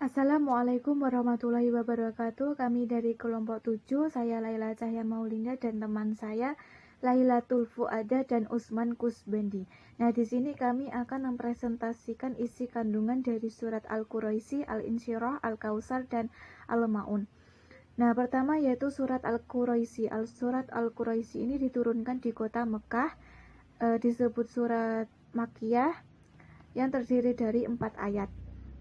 Assalamualaikum warahmatullahi wabarakatuh. Kami dari kelompok 7, saya Laila Cahya Maulinda dan teman saya Lailatul Fuada dan Usman Kusbandi. Nah, di sini kami akan mempresentasikan isi kandungan dari surat Al-Quraisy, Al-Insyirah, Al-Kautsar dan Al-Maun. Nah, pertama yaitu surat Al-Quraisy. Surat Al-Quraisy ini diturunkan di kota Mekah, disebut surat Makkiyah yang terdiri dari 4 ayat.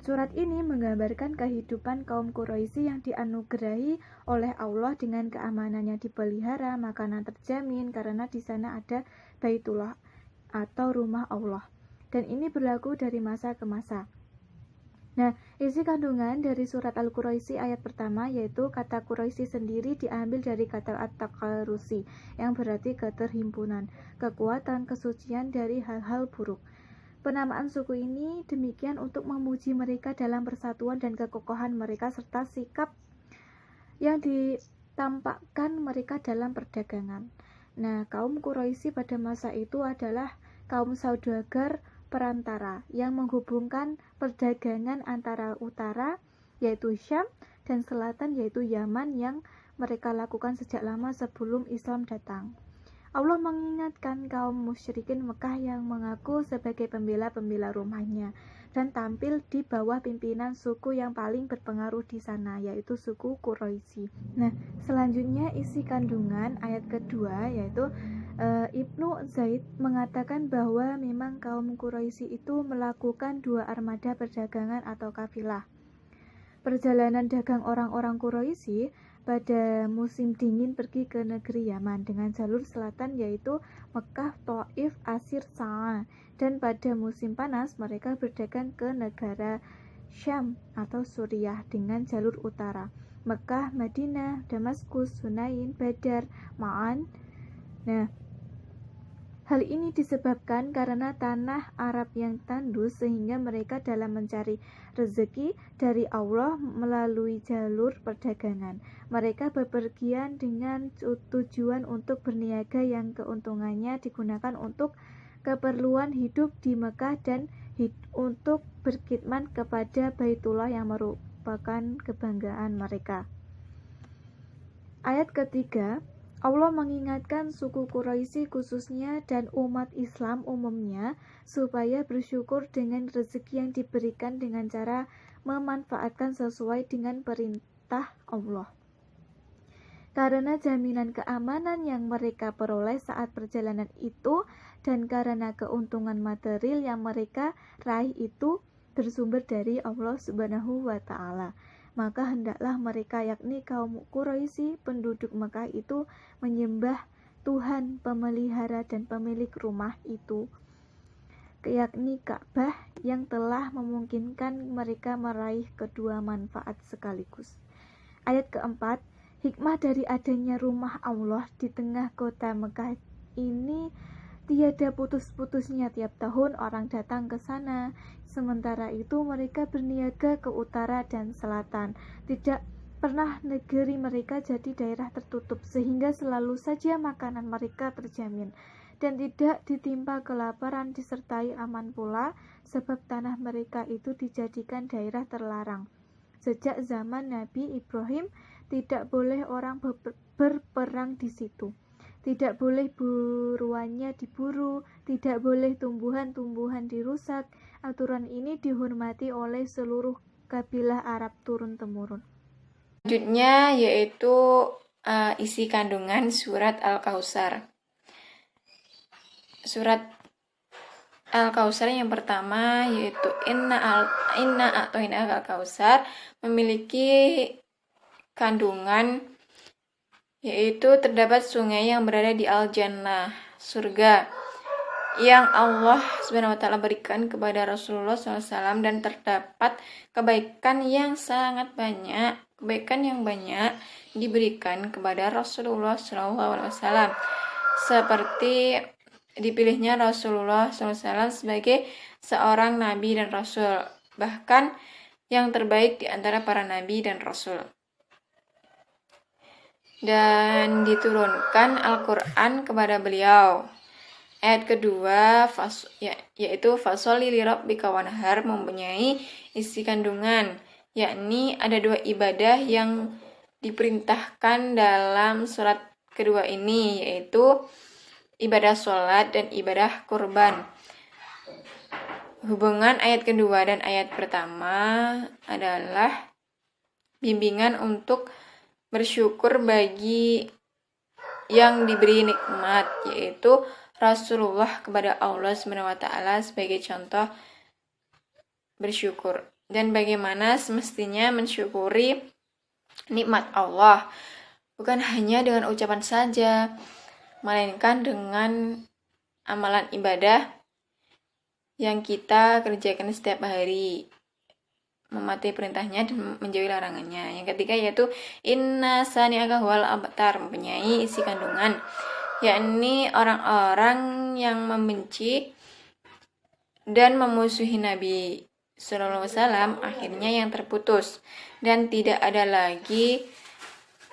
Surat ini menggambarkan kehidupan kaum Quraisy yang dianugerahi oleh Allah dengan keamanan yang dipelihara, makanan terjamin karena di sana ada Baitullah atau rumah Allah. Dan ini berlaku dari masa ke masa. Nah, isi kandungan dari surat Al-Quraisy ayat pertama yaitu kata Quraisy sendiri diambil dari kata At-Taqarusi yang berarti keterhimpunan, kekuatan, kesucian dari hal-hal buruk. Penamaan suku ini demikian untuk memuji mereka dalam persatuan dan kekokohan mereka serta sikap yang ditampakkan mereka dalam perdagangan. Nah, kaum Quraisy pada masa itu adalah kaum saudagar perantara yang menghubungkan perdagangan antara utara yaitu Syam dan selatan yaitu Yaman yang mereka lakukan sejak lama sebelum Islam datang. Allah mengingatkan kaum musyrikin Mekah yang mengaku sebagai pembela-pembela rumahnya dan tampil di bawah pimpinan suku yang paling berpengaruh di sana, yaitu suku Quraisy. Nah, selanjutnya isi kandungan ayat kedua yaitu Ibnu Zaid mengatakan bahwa memang kaum Quraisy itu melakukan 2 armada perdagangan atau kafilah. Perjalanan dagang orang-orang Quraisy pada musim dingin pergi ke negeri Yaman dengan jalur selatan yaitu Mekah, Thaif, Asir, Sa'a, dan pada musim panas mereka berdagang ke negara Syam atau Suriah dengan jalur utara Mekah, Madinah, Damaskus, Hunain, Badar, Ma'an. Nah, hal ini disebabkan karena tanah Arab yang tandus sehingga mereka dalam mencari rezeki dari Allah melalui jalur perdagangan. Mereka bepergian dengan tujuan untuk berniaga yang keuntungannya digunakan untuk keperluan hidup di Mekah dan untuk berkhidmat kepada Baitullah yang merupakan kebanggaan mereka. Ayat ketiga, Allah mengingatkan suku Quraisy khususnya dan umat Islam umumnya supaya bersyukur dengan rezeki yang diberikan dengan cara memanfaatkan sesuai dengan perintah Allah. Karena jaminan keamanan yang mereka peroleh saat perjalanan itu dan karena keuntungan material yang mereka raih itu bersumber dari Allah Subhanahu wa Ta'ala. Maka hendaklah mereka yakni kaum Quraisy penduduk Mekah itu menyembah Tuhan pemelihara dan pemilik rumah itu, yakni Ka'bah yang telah memungkinkan mereka meraih kedua manfaat sekaligus. Ayat keempat, hikmah dari adanya rumah Allah di tengah kota Mekah ini tiada putus-putusnya tiap tahun orang datang ke sana. Sementara itu mereka berniaga ke utara dan selatan. Tidak pernah negeri mereka jadi daerah tertutup sehingga selalu saja makanan mereka terjamin dan tidak ditimpa kelaparan disertai aman pula sebab tanah mereka itu dijadikan daerah terlarang. Sejak zaman Nabi Ibrahim tidak boleh orang berperang di situ. Tidak boleh buruannya diburu, tidak boleh tumbuhan-tumbuhan dirusak. Aturan ini dihormati oleh seluruh kabilah Arab turun-temurun. Selanjutnya yaitu isi kandungan surat Al-Kautsar. Surat Al-Kautsar yang pertama yaitu Inna Al-Kautsar memiliki kandungan yaitu terdapat sungai yang berada di Al-Jannah, surga, yang Allah Subhanahu wa Ta'ala berikan kepada Rasulullah SAW, dan terdapat kebaikan yang banyak diberikan kepada Rasulullah SAW, seperti dipilihnya Rasulullah SAW sebagai seorang nabi dan rasul, bahkan yang terbaik di antara para nabi dan rasul. Dan diturunkan Al-Quran kepada beliau. Ayat kedua yaitu fasholli li rabbika wanhar mempunyai isi kandungan yakni ada 2 ibadah yang diperintahkan dalam surat kedua ini, yaitu ibadah sholat dan ibadah kurban. Hubungan ayat kedua dan ayat pertama adalah bimbingan untuk bersyukur bagi yang diberi nikmat, yaitu Rasulullah kepada Allah SWT sebagai contoh bersyukur, dan bagaimana semestinya mensyukuri nikmat Allah, bukan hanya dengan ucapan saja, melainkan dengan amalan ibadah yang kita kerjakan setiap hari, mematuhi perintahnya dan menjauhi larangannya. Yang ketiga yaitu inna sani'aka huwal abtar, mempunyai isi kandungan, yakni orang-orang yang membenci dan memusuhi Nabi Sallallahu Alaihi Wasallam akhirnya yang terputus, dan tidak ada lagi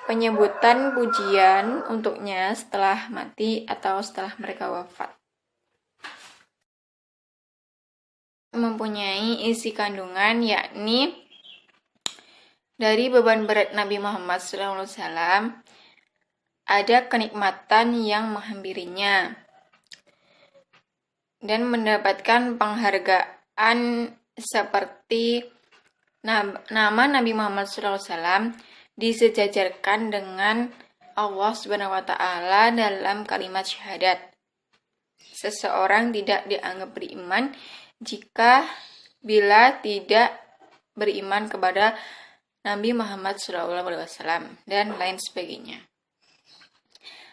penyebutan pujian untuknya setelah mati atau setelah mereka wafat. Mempunyai isi kandungan, yakni dari beban berat Nabi Muhammad SAW ada kenikmatan yang menghampirinya dan mendapatkan penghargaan seperti nama Nabi Muhammad SAW disejajarkan dengan Allah Subhanahu wa Ta'ala dalam kalimat syahadat. Seseorang tidak dianggap beriman bila tidak beriman kepada Nabi Muhammad SAW dan lain sebagainya.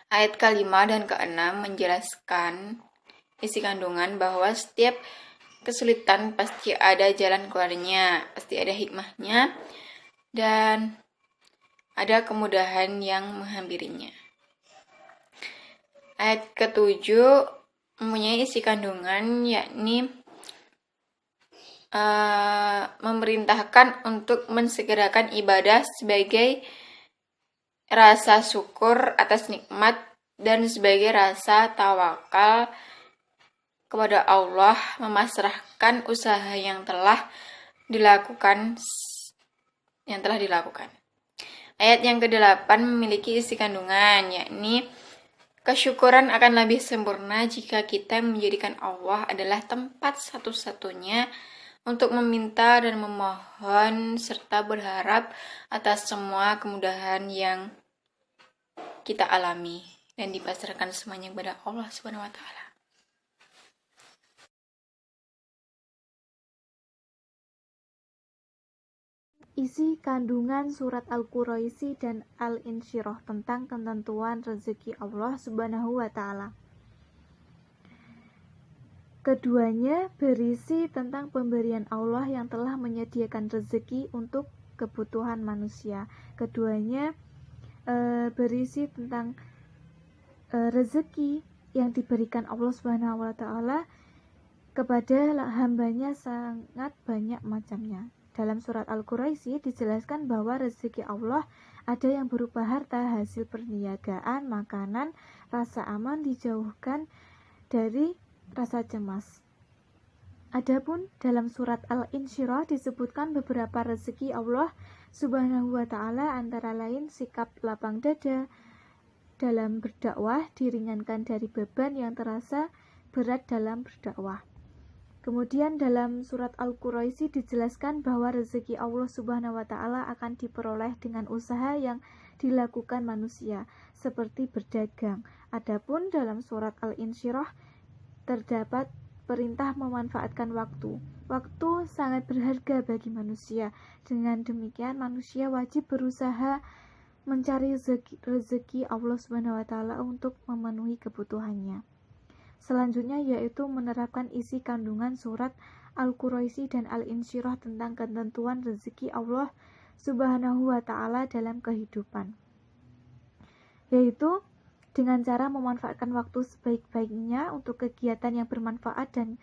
Ayat ke-5 dan ke-6 menjelaskan isi kandungan bahwa setiap kesulitan pasti ada jalan keluarnya, pasti ada hikmahnya, dan ada kemudahan yang menghampirinya. Ayat ke-7 mempunyai isi kandungan, yakni memerintahkan untuk mensegerakan ibadah sebagai rasa syukur atas nikmat dan sebagai rasa tawakal kepada Allah, memasrahkan usaha yang telah dilakukan. Ayat yang ke-8 memiliki isi kandungan, yakni kesyukuran akan lebih sempurna jika kita menjadikan Allah adalah tempat satu-satunya untuk meminta dan memohon serta berharap atas semua kemudahan yang kita alami, dan dipasrahkan semuanya kepada Allah Subhanahu wa Ta'ala. Isi kandungan surat Al-Quraisy dan Al-Insyirah tentang ketentuan rezeki Allah Subhanahu wa Ta'ala. Keduanya berisi tentang pemberian Allah yang telah menyediakan rezeki untuk kebutuhan manusia. Keduanya berisi tentang rezeki yang diberikan Allah Subhanahu wa Ta'ala kepada hambanya sangat banyak macamnya. Dalam surat Al-Quraisy dijelaskan bahwa rezeki Allah ada yang berupa harta, hasil perniagaan, makanan, rasa aman, dijauhkan dari rasa cemas. Adapun dalam surat Al-Insyirah disebutkan beberapa rezeki Allah Subhanahu wa Ta'ala, antara lain sikap lapang dada dalam berdakwah, diringankan dari beban yang terasa berat dalam berdakwah. Kemudian dalam surat Al-Quraisy dijelaskan bahwa rezeki Allah Subhanahu wa Ta'ala akan diperoleh dengan usaha yang dilakukan manusia, seperti berdagang. Adapun dalam surat Al-Insyirah terdapat perintah memanfaatkan waktu. Waktu sangat berharga bagi manusia. Dengan demikian manusia wajib berusaha mencari rezeki Allah Subhanahu wa Ta'ala untuk memenuhi kebutuhannya. Selanjutnya yaitu menerapkan isi kandungan surat Al-Quraisy dan Al-Insyirah tentang ketentuan rezeki Allah Subhanahu wa Ta'ala dalam kehidupan, yaitu dengan cara memanfaatkan waktu sebaik-baiknya untuk kegiatan yang bermanfaat dan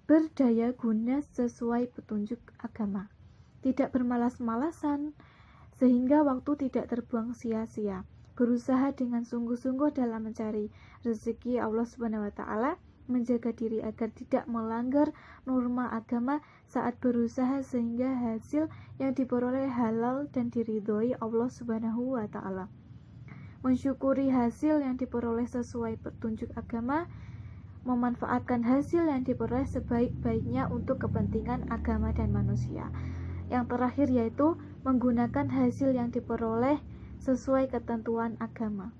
berdaya guna sesuai petunjuk agama, tidak bermalas-malasan sehingga waktu tidak terbuang sia-sia, berusaha dengan sungguh-sungguh dalam mencari rezeki Allah Subhanahu wa Ta'ala menjaga diri agar tidak melanggar norma agama saat berusaha sehingga hasil yang diperoleh halal dan diridhoi Allah Subhanahu wa taala. Mensyukuri hasil yang diperoleh sesuai petunjuk agama, memanfaatkan hasil yang diperoleh sebaik-baiknya untuk kepentingan agama dan manusia. Yang terakhir yaitu menggunakan hasil yang diperoleh sesuai ketentuan agama.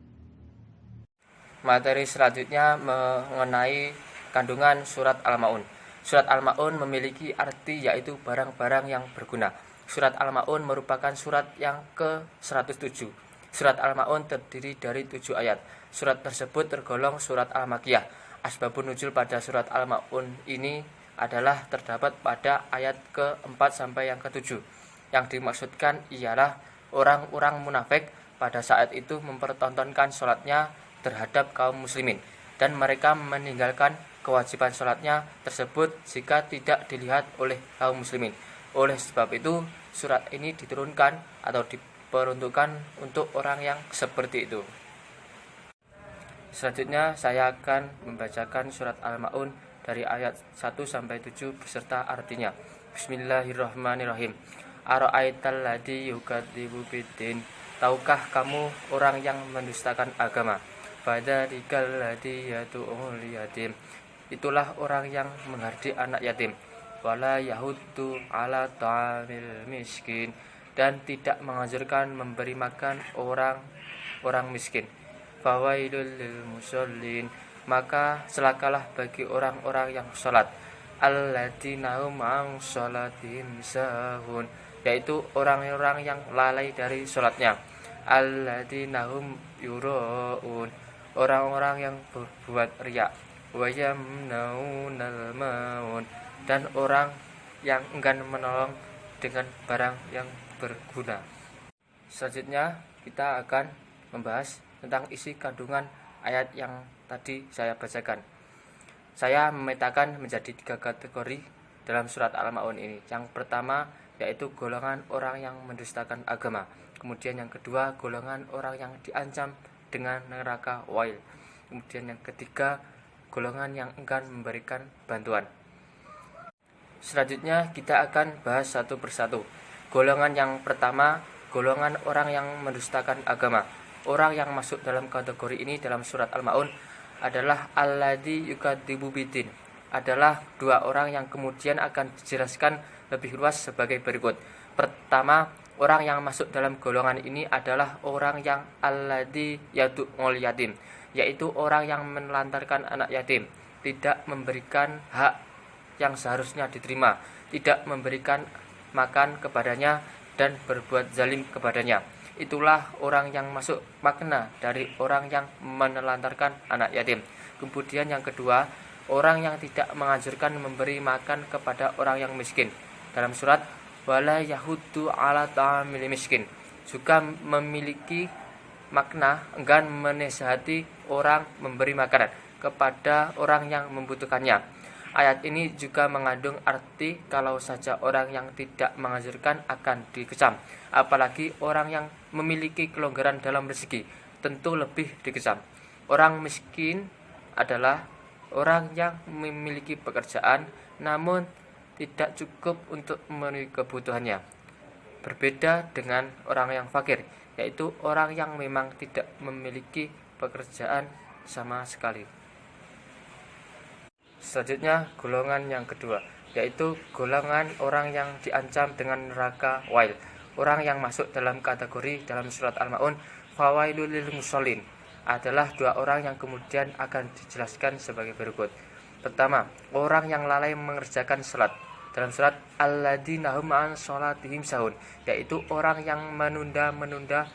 Materi selanjutnya mengenai kandungan surat Al-Ma'un. Surat Al-Ma'un memiliki arti yaitu barang-barang yang berguna. Surat Al-Ma'un merupakan surat yang ke-107. Surat Al-Ma'un terdiri dari 7 ayat. Surat tersebut tergolong surat Al-Makiyah. Asbabun nuzul pada surat Al-Ma'un ini adalah terdapat pada ayat ke-4 sampai yang ke-7. Yang dimaksudkan ialah orang-orang munafik pada saat itu mempertontonkan sholatnya terhadap kaum muslimin, dan mereka meninggalkan kewajiban sholatnya tersebut jika tidak dilihat oleh kaum muslimin. Oleh sebab itu, surat ini diturunkan atau diperuntukkan untuk orang yang seperti itu. Selanjutnya saya akan membacakan surat Al-Ma'un dari ayat 1 sampai 7 beserta artinya. Bismillahirrahmanirrahim. Ara'aital ladzi yukadzibu biddin. Tahukah kamu orang yang mendustakan agama? Fadzarikal ladzi yad'ul yatim. Itulah orang yang menghardik anak yatim. Wala yahuddu ala ta'amil miskin, dan tidak menganjurkan memberi makan orang miskin. Fawailul lil musallin, maka celakalah bagi orang-orang yang salat. Alladzina hum an shalatihim sahun, yaitu orang-orang yang lalai dari salatnya. Alladzina hum yuraun, orang-orang yang berbuat riya. Wa yamnaunal maun, dan orang yang enggan menolong dengan barang yang berguna. Selanjutnya kita akan membahas tentang isi kandungan ayat yang tadi saya bacakan. Saya memetakan menjadi 3 kategori dalam surat Al-Ma'un ini. Yang pertama yaitu golongan orang yang mendustakan agama. Kemudian yang kedua, golongan orang yang diancam dengan neraka wail. Kemudian yang ketiga, golongan yang enggan memberikan bantuan. Selanjutnya kita akan bahas satu persatu. Golongan yang pertama, golongan orang yang mendustakan agama. Orang yang masuk dalam kategori ini dalam surat Al-Ma'un adalah alladzi yukadzibu biddin. Adalah 2 orang yang kemudian akan dijelaskan lebih luas sebagai berikut. Pertama, orang yang masuk dalam golongan ini adalah orang yang alladzi yad'ul yatim, yaitu orang yang menelantarkan anak yatim, tidak memberikan hak yang seharusnya diterima, tidak memberikan makan kepadanya, dan berbuat zalim kepadanya. Itulah orang yang masuk makna dari orang yang menelantarkan anak yatim. Kemudian yang kedua, orang yang tidak menganjurkan memberi makan kepada orang yang miskin. Dalam surat wala yahuddu ala ta'amil miskin juga memiliki makna enggan menasihati orang memberi makanan kepada orang yang membutuhkannya. Ayat ini juga mengandung arti kalau saja orang yang tidak menganjurkan akan dikecam, apalagi orang yang memiliki kelonggaran dalam rezeki tentu lebih dikecam. Orang miskin adalah orang yang memiliki pekerjaan namun tidak cukup untuk memenuhi kebutuhannya. Berbeda dengan orang yang fakir, yaitu orang yang memang tidak memiliki pekerjaan sama sekali. Selanjutnya golongan yang kedua, yaitu golongan orang yang diancam dengan neraka wail. Orang yang masuk dalam kategori dalam surat Al-Ma'un fawailul lil musallin adalah 2 orang yang kemudian akan dijelaskan sebagai berikut. Pertama, orang yang lalai mengerjakan salat. Dalam surat alladzina hum an shalatihim sahun, yaitu orang yang menunda-menunda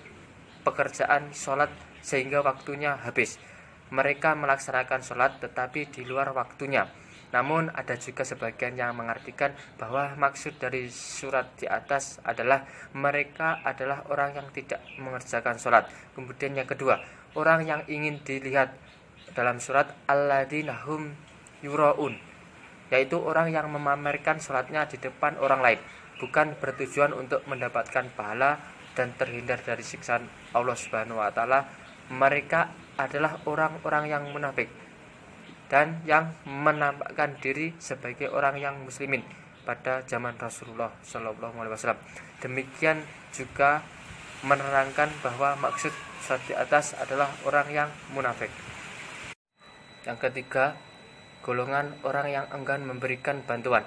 pekerjaan salat sehingga waktunya habis. Mereka melaksanakan sholat tetapi di luar waktunya. Namun ada juga sebagian yang mengartikan bahwa maksud dari surat di atas adalah mereka adalah orang yang tidak mengerjakan sholat. Kemudian yang kedua, orang yang ingin dilihat dalam surat alladzina hum yuraun, yaitu orang yang memamerkan sholatnya di depan orang lain, bukan bertujuan untuk mendapatkan pahala dan terhindar dari siksaan Allah Subhanahu wa taala. Mereka adalah orang-orang yang munafik dan yang menampakkan diri sebagai orang yang muslimin pada zaman Rasulullah SAW. Demikian juga menerangkan bahwa maksud surat di atas adalah orang yang munafik. Yang ketiga, golongan orang yang enggan memberikan bantuan.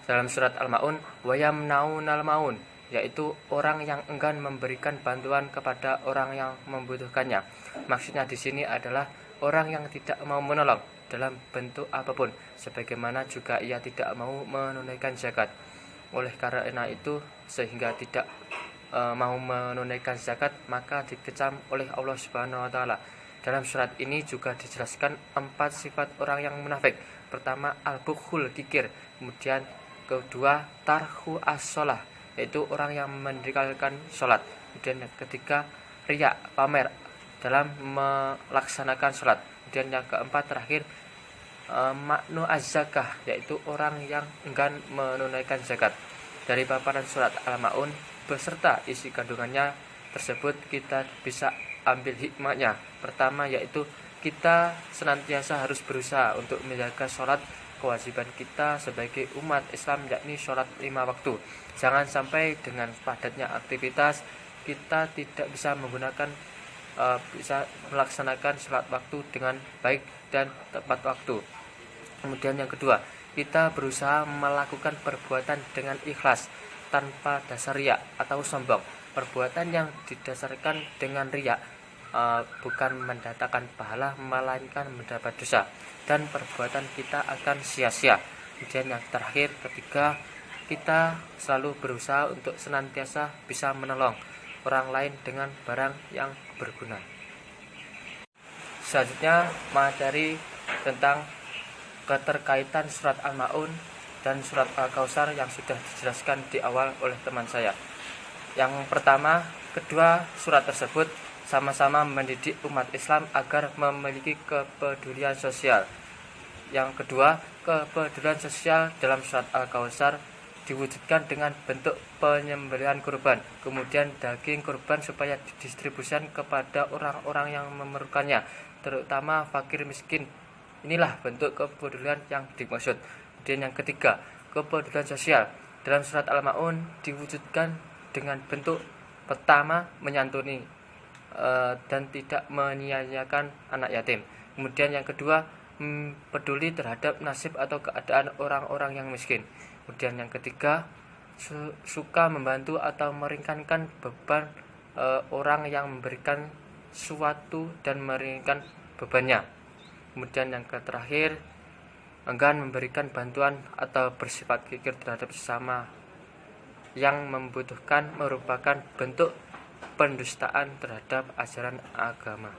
Dalam surat Al-Maun, wa yamnaunal maun, yaitu orang yang enggan memberikan bantuan kepada orang yang membutuhkannya. Maksudnya di sini adalah orang yang tidak mau menolong dalam bentuk apapun, sebagaimana juga ia tidak mau menunaikan zakat. Oleh karena itu, sehingga tidak mau menunaikan zakat, maka dikecam oleh Allah Subhanahu wa taala. Dalam surat ini juga dijelaskan 4 sifat orang yang munafik. Pertama, al-bukhul, kikir. Kemudian kedua, tarhu as-sholah, yaitu orang yang meninggalkan sholat. Kemudian yang ketiga, riya, pamer dalam melaksanakan sholat. Kemudian yang keempat terakhir, maknu az-zakah, yaitu orang yang enggan menunaikan zakat. Dari paparan surat Al-Maun beserta isi kandungannya tersebut, kita bisa ambil hikmahnya. Pertama, yaitu kita senantiasa harus berusaha untuk menjaga sholat, kewajiban kita sebagai umat Islam, yakni sholat 5 waktu. Jangan sampai dengan padatnya aktivitas kita tidak bisa bisa melaksanakan sholat waktu dengan baik dan tepat waktu. Kemudian yang kedua, kita berusaha melakukan perbuatan dengan ikhlas tanpa dasar riya atau sombong. Perbuatan yang didasarkan dengan riya bukan mendatangkan pahala, melainkan mendapat dosa, dan perbuatan kita akan sia-sia. Kemudian yang terakhir, ketiga, kita selalu berusaha untuk senantiasa bisa menolong orang lain dengan barang yang berguna. Selanjutnya, materi tentang keterkaitan surat Al-Maun dan surat Al-Kautsar yang sudah dijelaskan di awal oleh teman saya. Yang pertama, kedua surat tersebut sama-sama mendidik umat Islam agar memiliki kepedulian sosial. Yang kedua, kepedulian sosial dalam surat Al-Kautsar diwujudkan dengan bentuk penyembelihan kurban, kemudian daging kurban supaya didistribusikan kepada orang-orang yang memerlukannya, terutama fakir miskin. Inilah bentuk kepedulian yang dimaksud. Kemudian yang ketiga, kepedulian sosial dalam surat Al-Maun diwujudkan dengan bentuk pertama menyantuni dan tidak menyia-nyiakan anak yatim. Kemudian yang kedua, peduli terhadap nasib atau keadaan orang-orang yang miskin. Kemudian yang ketiga, suka membantu atau meringankan beban orang yang memberikan sesuatu dan meringankan bebannya. Kemudian yang terakhir, enggan memberikan bantuan atau bersifat kikir terhadap sesama yang membutuhkan merupakan bentuk pendustaan terhadap ajaran agama.